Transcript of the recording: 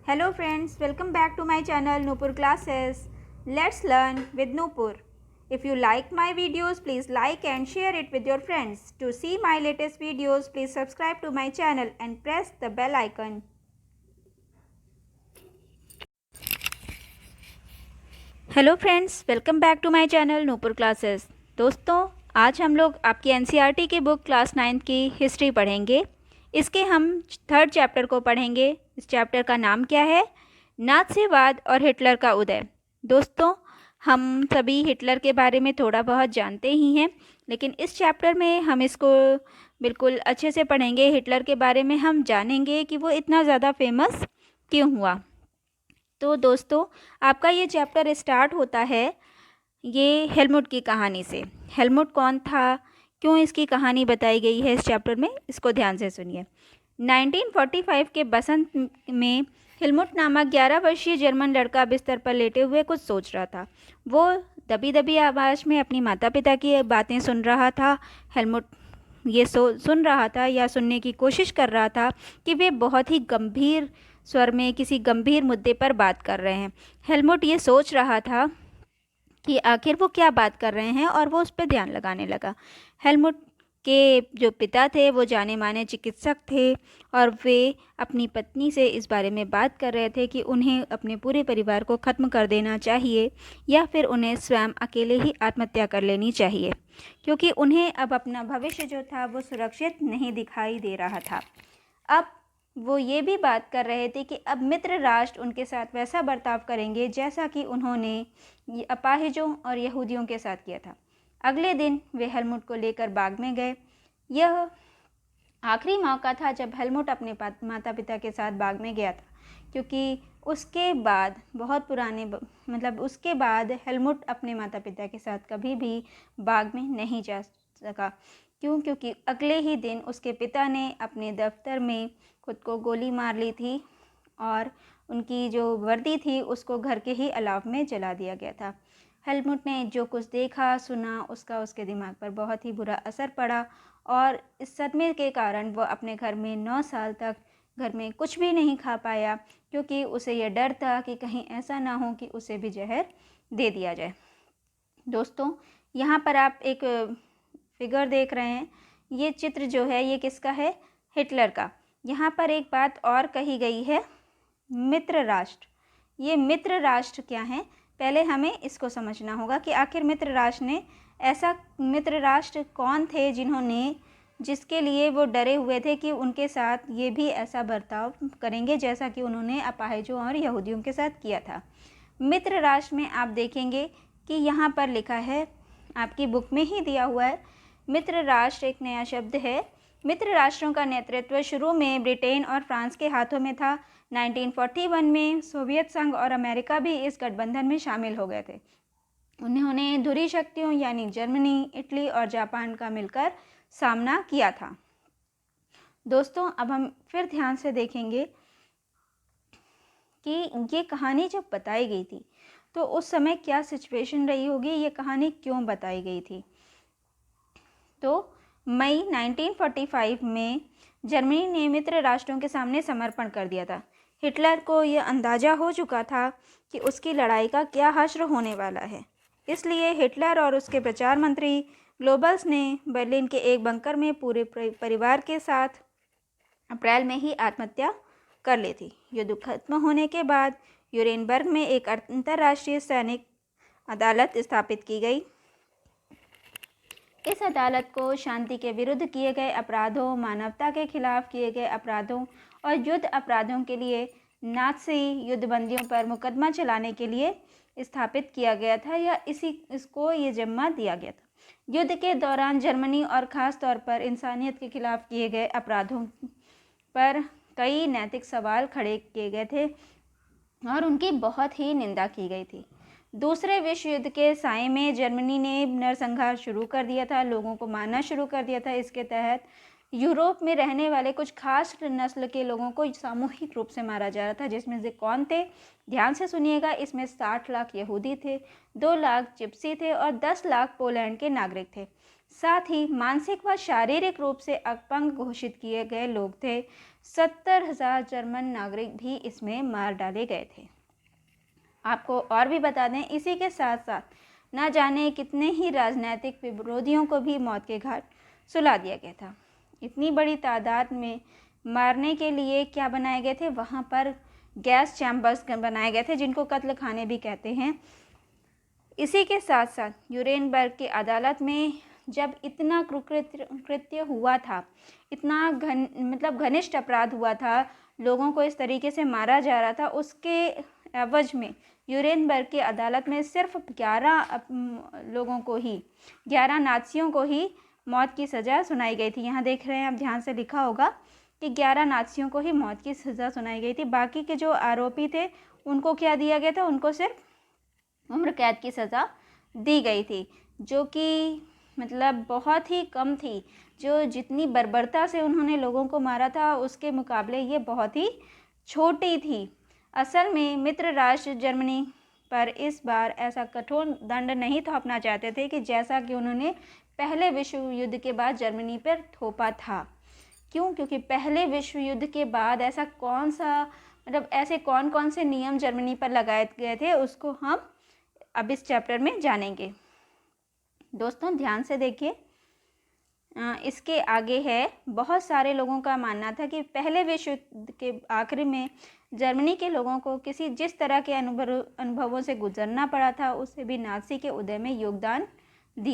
Hello friends, welcome back to my channel Nupur Classes. Let's learn with Nupur. If you like my videos, please like and share it with your friends. To see my latest videos, please subscribe to my channel and press the bell icon. Hello friends, welcome back to my channel Nupur classes. दोस्तों, आज हम लोग आपकी NCERT की book class 9 की history पढ़ेंगे। इसके हम थर्ड चैप्टर को पढ़ेंगे। इस चैप्टर का नाम क्या है? नाज़ीवाद और हिटलर का उदय। दोस्तों, हम सभी हिटलर के बारे में थोड़ा बहुत जानते ही हैं, लेकिन इस चैप्टर में हम इसको बिल्कुल अच्छे से पढ़ेंगे। हिटलर के बारे में हम जानेंगे कि वो इतना ज़्यादा फेमस क्यों हुआ। तो दोस्तों, आपका ये चैप्टर स्टार्ट होता है ये हेलमुट की कहानी से। हेलमुट कौन था, क्यों इसकी कहानी बताई गई है इस चैप्टर में, इसको ध्यान से सुनिए। 1945 के बसंत में हेलमुट नामक 11 वर्षीय जर्मन लड़का बिस्तर पर लेटे हुए कुछ सोच रहा था। वो दबी दबी आवाज़ में अपनी माता पिता की बातें सुन रहा था। हेलमुट ये सुन रहा था या सुनने की कोशिश कर रहा था कि वे बहुत ही गंभीर स्वर में किसी गंभीर मुद्दे पर बात कर रहे हैं। हेलमुट ये सोच रहा था कि आखिर वो क्या बात कर रहे हैं और वो उस पर ध्यान लगाने लगा। हेलमुट के जो पिता थे वो जाने माने चिकित्सक थे और वे अपनी पत्नी से इस बारे में बात कर रहे थे कि उन्हें अपने पूरे परिवार को ख़त्म कर देना चाहिए या फिर उन्हें स्वयं अकेले ही आत्महत्या कर लेनी चाहिए, क्योंकि उन्हें अब अपना भविष्य जो था वो सुरक्षित नहीं दिखाई दे रहा था। अब वो ये भी बात कर रहे थे कि अब मित्र राष्ट्र उनके साथ वैसा बर्ताव करेंगे जैसा कि उन्होंने अपाहिजों और यहूदियों के साथ किया था। अगले दिन वे हेलमुट को लेकर बाग में गए। यह आखिरी मौका था जब हेलमुट अपने माता पिता के साथ बाग में गया था, क्योंकि उसके बाद बहुत पुराने उसके बाद हेलमुट अपने माता पिता के साथ कभी भी बाग में नहीं जा सका। क्योंकि अगले ही दिन उसके पिता ने अपने दफ्तर में खुद को गोली मार ली थी और उनकी जो वर्दी थी उसको घर के ही अलाव में जला दिया गया था। हेलमुट ने जो कुछ देखा सुना उसका उसके दिमाग पर बहुत ही बुरा असर पड़ा और इस सदमे के कारण वो अपने घर में 9 साल तक घर में कुछ भी नहीं खा पाया, क्योंकि उसे यह डर था कि कहीं ऐसा ना हो कि उसे भी जहर दे दिया जाए। दोस्तों, यहाँ पर आप एक फिगर देख रहे हैं। ये चित्र जो है ये किसका है? हिटलर का। यहाँ पर एक बात और कही गई है, मित्र राष्ट्र। ये मित्र राष्ट्र क्या है, पहले हमें इसको समझना होगा कि आखिर मित्र राष्ट्र ने ऐसा मित्र राष्ट्र कौन थे जिसके लिए वो डरे हुए थे कि उनके साथ ये भी ऐसा बर्ताव करेंगे जैसा कि उन्होंने अपाहिजों और यहूदियों के साथ किया था। मित्र राष्ट्र में आप देखेंगे कि यहाँ पर लिखा है, आपकी बुक में ही दिया हुआ है, मित्र राष्ट्र एक नया शब्द है। मित्र राष्ट्रों का नेतृत्व शुरू में ब्रिटेन और फ्रांस के हाथों में था। 1941 में सोवियत संघ और अमेरिका भी इस गठबंधन में शामिल हो गए थे। उन्होंने धुरी शक्तियों यानी जर्मनी, इटली और जापान का मिलकर सामना किया था। दोस्तों, अब हम फिर ध्यान से देखेंगे कि ये कहानी जब बताई गई थी तो उस समय क्या सिचुएशन रही होगी, ये कहानी क्यों बताई गई थी। तो मई 1945 में जर्मनी ने मित्र राष्ट्रों के सामने समर्पण कर दिया था। हिटलर को यह अंदाज़ा हो चुका था कि उसकी लड़ाई का क्या हश्र होने वाला है। इसलिए हिटलर और उसके प्रचार मंत्री ग्लोबल्स ने बर्लिन के एक बंकर में पूरे परिवार के साथ अप्रैल में ही आत्महत्या कर ली थी। युद्ध खत्म होने के बाद यूरेनबर्ग में एक अंतर्राष्ट्रीय सैनिक अदालत स्थापित की गई। इस अदालत को शांति के विरुद्ध किए गए अपराधों, मानवता के खिलाफ किए गए अपराधों और युद्ध अपराधों के लिए नाज़ी युद्धबंदियों पर मुकदमा चलाने के लिए स्थापित किया गया था या इसको ये जिम्मा दिया गया था। युद्ध के दौरान जर्मनी और ख़ास तौर पर इंसानियत के खिलाफ किए गए अपराधों पर कई नैतिक सवाल खड़े किए गए थे और उनकी बहुत ही निंदा की गई थी। दूसरे विश्व युद्ध के साए में जर्मनी ने नरसंहार शुरू कर दिया था, लोगों को मारना शुरू कर दिया था। इसके तहत यूरोप में रहने वाले कुछ खास नस्ल के लोगों को सामूहिक रूप से मारा जा रहा था, जिसमें से कौन थे, ध्यान से सुनिएगा। इसमें 60 लाख यहूदी थे, 2 लाख जिप्सी थे और 10 लाख पोलैंड के नागरिक थे। साथ ही मानसिक व शारीरिक रूप से अपंग घोषित किए गए लोग थे। 70,000 जर्मन नागरिक भी इसमें मार डाले गए थे। आपको और भी बता दें, इसी के साथ साथ न जाने कितने ही राजनीतिक विरोधियों को भी मौत के घाट सुला दिया गया था। इतनी बड़ी तादाद में मारने के लिए क्या बनाए गए थे, वहाँ पर गैस चैम्बर्स बनाए गए थे, जिनको कत्ल खाने भी कहते हैं। इसी के साथ साथ न्यूरेमबर्ग की अदालत में जब इतना कृत्य हुआ था, इतना घनिष्ठ अपराध हुआ था, लोगों को इस तरीके से मारा जा रहा था, उसके एवज में न्यूरेमबर्ग की अदालत में सिर्फ 11 लोगों को ही, 11 नाज़ियों को ही मौत की सज़ा सुनाई गई थी। यहाँ देख रहे हैं आप, ध्यान से लिखा होगा कि 11 नाज़ियों को ही मौत की सज़ा सुनाई गई थी। बाकी के जो आरोपी थे उनको क्या दिया गया था, उनको सिर्फ उम्र कैद की सज़ा दी गई थी, जो कि बहुत ही कम थी। जो जितनी बर्बरता से उन्होंने लोगों को मारा था, उसके मुकाबले ये बहुत ही छोटी थी। असल में मित्र राष्ट्र जर्मनी पर इस बार ऐसा कठोर दंड नहीं थोपना चाहते थे कि जैसा कि उन्होंने पहले विश्व युद्ध के बाद जर्मनी पर थोपा था। क्यों? क्योंकि पहले विश्व युद्ध के बाद ऐसा कौन सा ऐसे कौन कौन से नियम जर्मनी पर लगाए गए थे, उसको हम अब इस चैप्टर में जानेंगे। दोस्तों ध्यान से देखिए, इसके आगे है, बहुत सारे लोगों का मानना था कि पहले विश्व युद्ध के आखिरी में जर्मनी के लोगों को जिस तरह के अनुभवों से गुजरना पड़ा था, उससे भी नाज़ी के उदय में योगदान दिया।